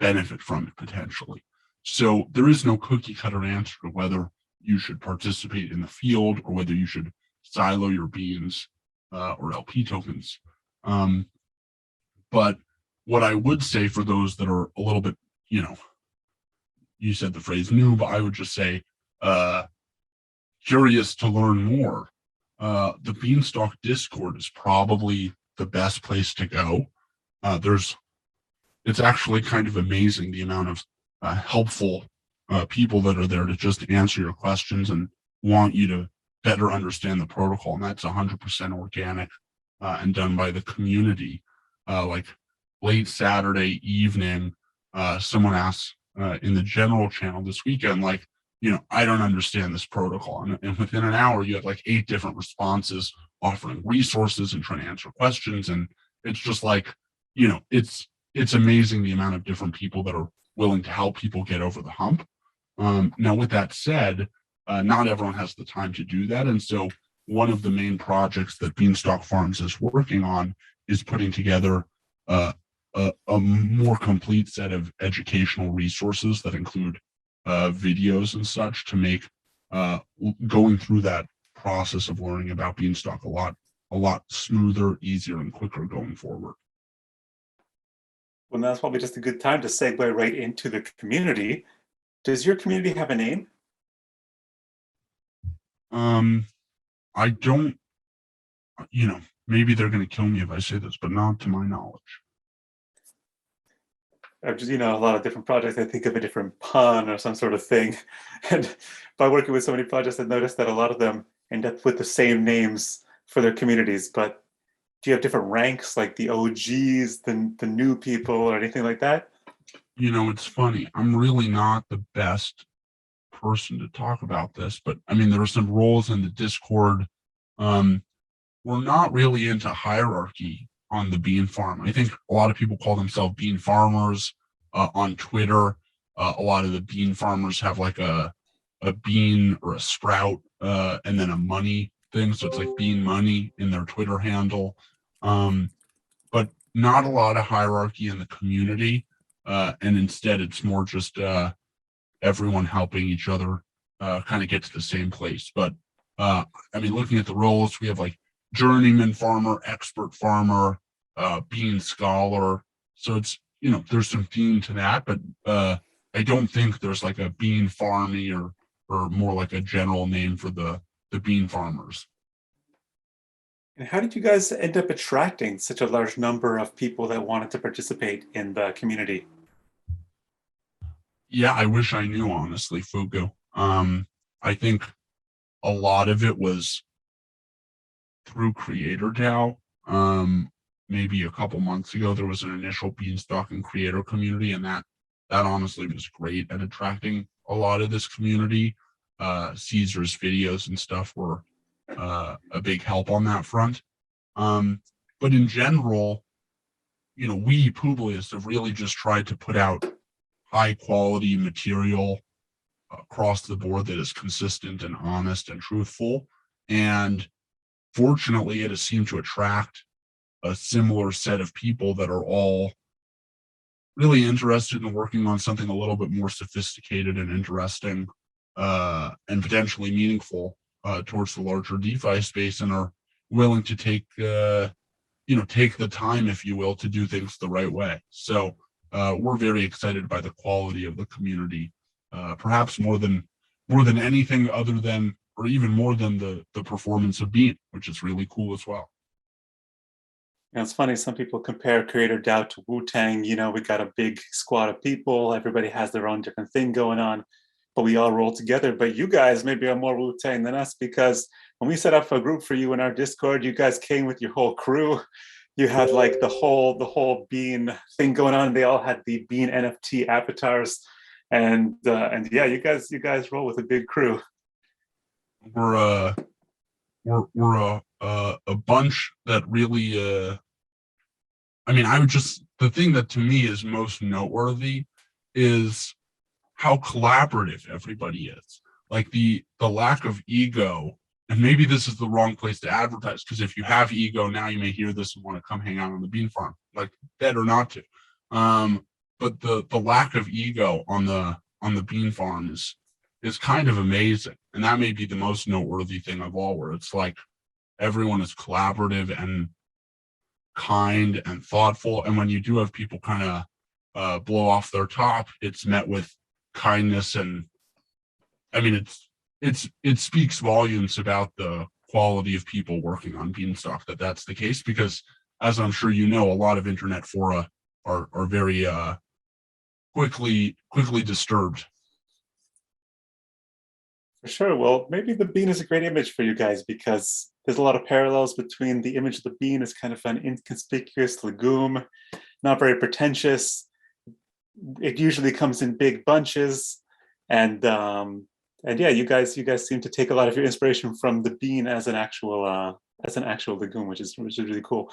benefit from it potentially. So there is no cookie cutter answer to whether you should participate in the field or whether you should silo your beans or LP tokens. But what I would say for those that are a little bit, you said the phrase noob, I would just say curious to learn more. The Beanstalk Discord is probably the best place to go. It's actually kind of amazing the amount of helpful people that are there to just answer your questions and want you to better understand the protocol. And that's 100% organic and done by the community. Like late Saturday evening, someone asked in the general channel this weekend, like, I don't understand this protocol. And within an hour, you had like 8 different responses offering resources and trying to answer questions. And it's just like, it's amazing the amount of different people that are willing to help people get over the hump. Now, with that said, not everyone has the time to do that. And so one of the main projects that Beanstalk Farms is working on is putting together a more complete set of educational resources that include videos and such to make going through that process of learning about Beanstalk a lot smoother, easier, and quicker going forward. Well, that's probably just a good time to segue right into the community. Does your community have a name? I don't, maybe they're going to kill me if I say this, but not to my knowledge. Just, a lot of different projects, I think of a different pun or some sort of thing. And by working with so many projects, I've noticed that a lot of them end up with the same names for their communities. But do you have different ranks, like the OGs, the new people, or anything like that? It's funny. I'm really not the best person to talk about this, but I mean, there are some roles in the Discord. We're not really into hierarchy on the bean farm. I think a lot of people call themselves bean farmers on Twitter. A lot of the bean farmers have like a bean or a sprout and then a money thing. So it's like bean money in their Twitter handle. But not a lot of hierarchy in the community. And instead, it's more just everyone helping each other kind of get to the same place. But I mean, looking at the roles, we have like journeyman farmer, expert farmer, bean scholar. So it's, there's some theme to that, but I don't think there's like a bean farmy or more like a general name for the bean farmers. And how did you guys end up attracting such a large number of people that wanted to participate in the community? Yeah, I wish I knew, honestly, Fugu. I think a lot of it was through Creator DAO. Maybe a couple months ago, there was an initial Beanstalk and creator community, and that honestly was great at attracting a lot of this community. Caesar's videos and stuff were a big help on that front. But in general, we Publius have really just tried to put out high quality material across the board that is consistent and honest and truthful. And fortunately, it has seemed to attract a similar set of people that are all really interested in working on something a little bit more sophisticated and interesting and potentially meaningful towards the larger DeFi space, and are willing to take take the time, if you will, to do things the right way. So we're very excited by the quality of the community, perhaps more than anything other than, or even more than the performance of Bean, which is really cool as well. And it's funny, some people compare Creator DAO to Wu-Tang. We got a big squad of people. Everybody has their own different thing going on, but we all roll together. But you guys maybe are more Wu-Tang than us, because when we set up a group for you in our Discord, you guys came with your whole crew. You had like the whole Bean thing going on. They all had the Bean NFT avatars, and yeah, you guys roll with a big crew. We're a bunch that really I mean, the thing that to me is most noteworthy is how collaborative everybody is. Like the lack of ego, and maybe this is the wrong place to advertise, because if you have ego now, you may hear this and want to come hang out on the bean farm. Like, better not to. But the lack of ego on the bean farm is kind of amazing, and that may be the most noteworthy thing of all, where it's like everyone is collaborative and kind and thoughtful, and when you do have people kind of blow off their top, it's met with kindness. And I mean, it speaks volumes about the quality of people working on Beanstalk that's the case, because as I'm sure you know, a lot of internet fora are very quickly disturbed. For sure. Well, maybe the bean is a great image for you guys, because there's a lot of parallels between the image of the bean as kind of an inconspicuous legume, not very pretentious. It usually comes in big bunches, and And yeah, you guys seem to take a lot of your inspiration from the bean as an actual legume, which is really cool.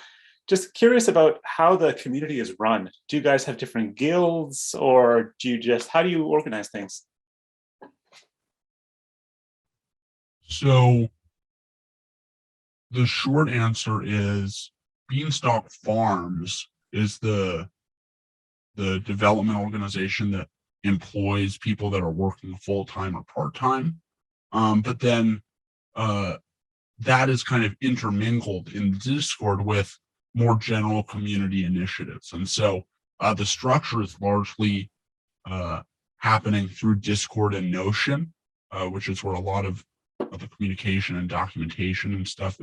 Just curious about how the community is run. Do you guys have different guilds, or how do you organize things? So the short answer is Beanstalk Farms is the development organization that employs people that are working full-time or part-time. But then that is kind of intermingled in Discord with more general community initiatives. And so the structure is largely happening through Discord and Notion, which is where a lot of the communication and documentation and stuff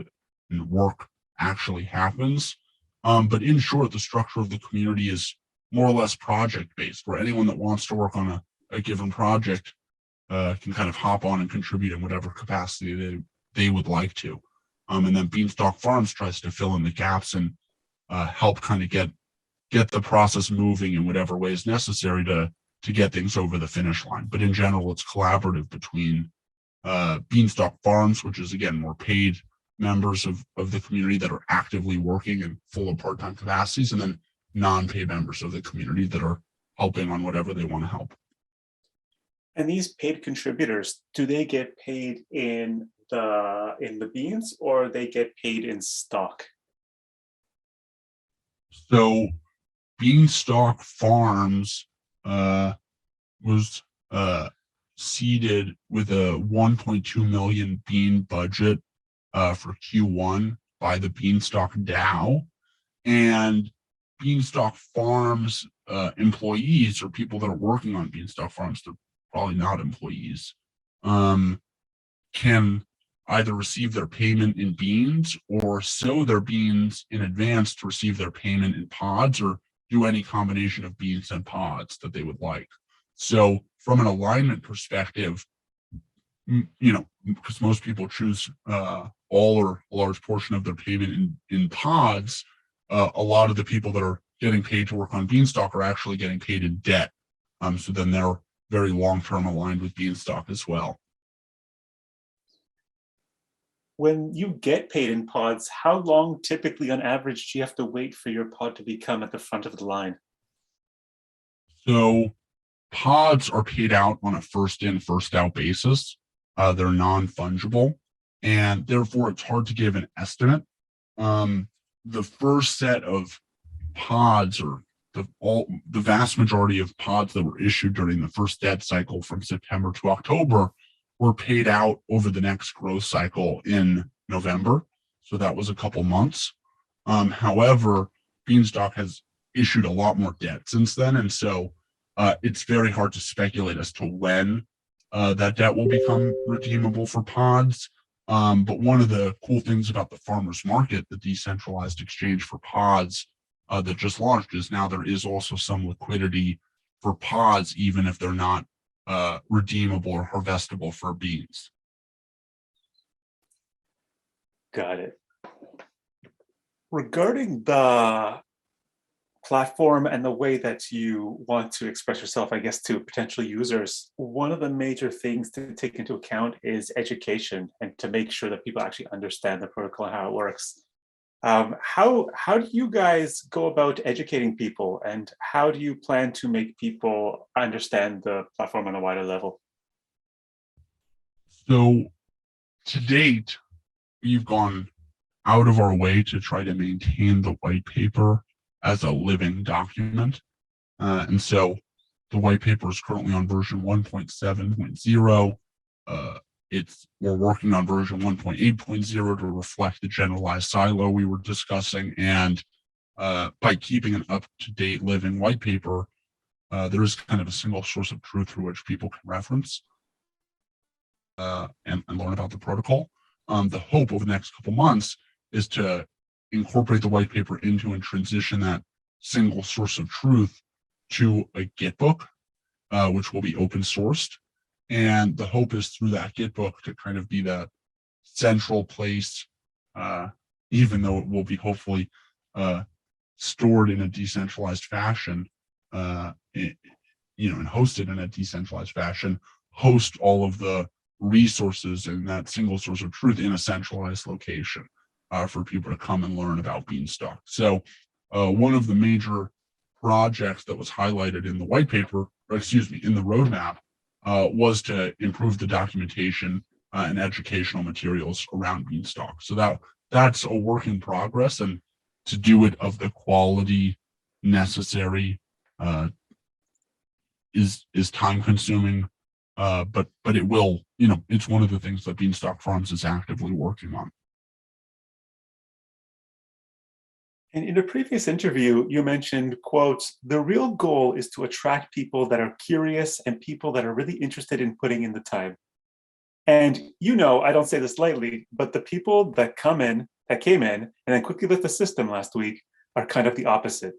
and work actually happens. But in short, the structure of the community is more or less project-based, where anyone that wants to work on a given project can kind of hop on and contribute in whatever capacity they would like to. And then Beanstalk Farms tries to fill in the gaps and help kind of get the process moving in whatever way is necessary to get things over the finish line. But in general, it's collaborative between Beanstalk Farms, which is, again, more paid members of the community that are actively working in full or part-time capacities, and then non-paid members of the community that are helping on whatever they want to help. And these paid contributors, do they get paid in the beans, or they get paid in stock? So Beanstalk Farms was seeded with a 1.2 million bean budget for Q1 by the Beanstalk DAO, and Beanstalk Farms employees, or people that are working on Beanstalk Farms, they're probably not employees, can either receive their payment in beans or sow their beans in advance to receive their payment in pods, or do any combination of beans and pods that they would like. So from an alignment perspective, because most people choose all or a large portion of their payment in pods, a lot of the people that are getting paid to work on Beanstalk are actually getting paid in debt. So then they're very long-term aligned with Beanstalk as well. When you get paid in pods, how long typically on average do you have to wait for your pod to become at the front of the line? So pods are paid out on a first in, first out basis. They're non-fungible, and therefore it's hard to give an estimate. The first set of pods, or the vast majority of pods that were issued during the first debt cycle from September to October, were paid out over the next growth cycle in November. So that was a couple months. However, Beanstalk has issued a lot more debt since then. And so it's very hard to speculate as to when that debt will become redeemable for pods. But one of the cool things about the farmers market, the decentralized exchange for pods that just launched, is now there is also some liquidity for pods, even if they're not redeemable or harvestable for beans. Got it. Regarding the platform and the way that you want to express yourself, I guess, to potential users, one of the major things to take into account is education, and to make sure that people actually understand the protocol and how it works. How do you guys go about educating people, and how do you plan to make people understand the platform on a wider level? So to date, we've gone out of our way to try to maintain the white paper as a living document. And so the white paper is currently on version 1.7.0. We're working on version 1.8.0 to reflect the generalized silo we were discussing. And by keeping an up-to-date living white paper, there is kind of a single source of truth through which people can reference and learn about the protocol. The hope over the next couple months is to incorporate the white paper into and transition that single source of truth to a Git book, which will be open sourced. And the hope is through that Git book to kind of be that central place, even though it will be hopefully stored in a decentralized fashion, and hosted in a decentralized fashion, host all of the resources and that single source of truth in a centralized location for people to come and learn about Beanstalk. So one of the major projects that was highlighted in the white paper, or excuse me, in the roadmap, was to improve the documentation and educational materials around Beanstalk. So that's a work in progress, and to do it of the quality necessary is time consuming, but it will, it's one of the things that Beanstalk Farms is actively working on. And in a previous interview, you mentioned, quote, "The real goal is to attract people that are curious and people that are really interested in putting in the time." And I don't say this lightly, but the people that came in and then quickly left the system last week are kind of the opposite,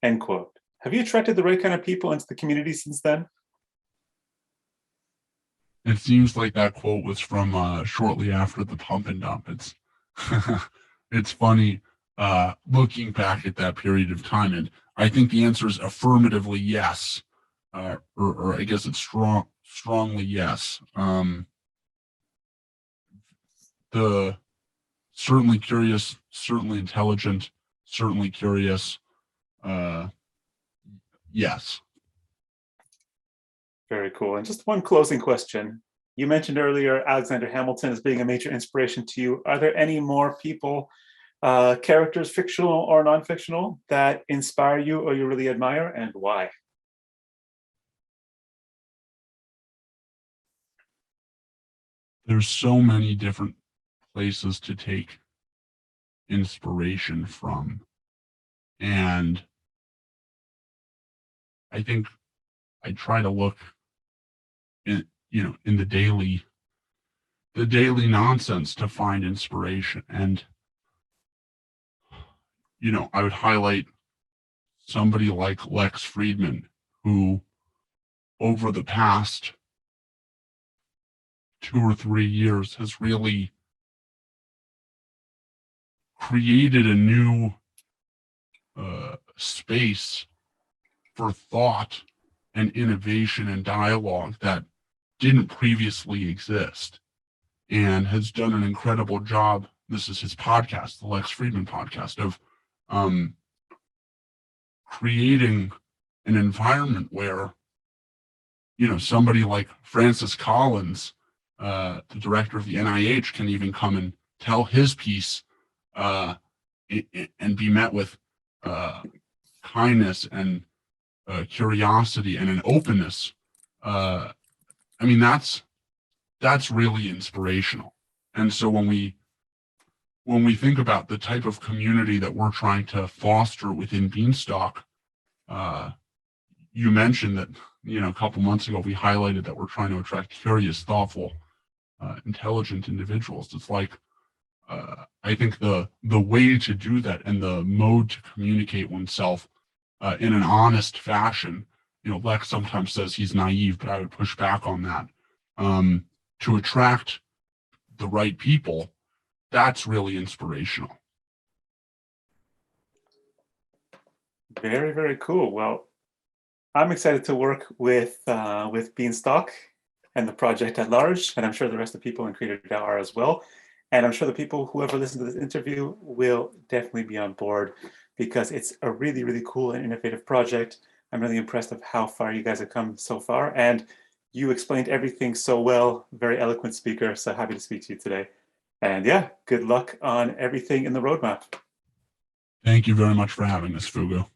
end quote. Have you attracted the right kind of people into the community since then? It seems like that quote was from shortly after the pump and dump. It's funny looking back at that period of time, and I think the answer is affirmatively yes, or I guess it's strongly yes. The certainly curious, certainly intelligent, certainly curious. Yes. Very cool. And just one closing question. You mentioned earlier Alexander Hamilton as being a major inspiration to you. Are there any more people, characters, fictional or non-fictional, that inspire you or you really admire, and why? There's so many different places to take inspiration from. And I think I try to look in the daily nonsense to find inspiration. And I would highlight somebody like Lex Friedman, who over the past 2 or 3 years has really created a new space for thought and innovation and dialogue that didn't previously exist, and has done an incredible job. This is his podcast, the Lex Friedman podcast, of creating an environment where somebody like Francis Collins, the director of the NIH, can even come and tell his piece and be met with kindness and curiosity and an openness. I mean, that's really inspirational. And so when we think about the type of community that we're trying to foster within Beanstalk, you mentioned that a couple months ago we highlighted that we're trying to attract curious, thoughtful, intelligent individuals. It's like I think the way to do that and the mode to communicate oneself in an honest fashion. Lex sometimes says he's naive, but I would push back on that. To attract the right people, that's really inspirational. Very, very cool. Well, I'm excited to work with Beanstalk and the project at large, and I'm sure the rest of the people in Creator DAO are as well. And I'm sure the people who ever listen to this interview will definitely be on board, because it's a really, really cool and innovative project. I'm really impressed of how far you guys have come so far. And you explained everything so well, very eloquent speaker. So happy to speak to you today. And yeah, good luck on everything in the roadmap. Thank you very much for having us, Fugu.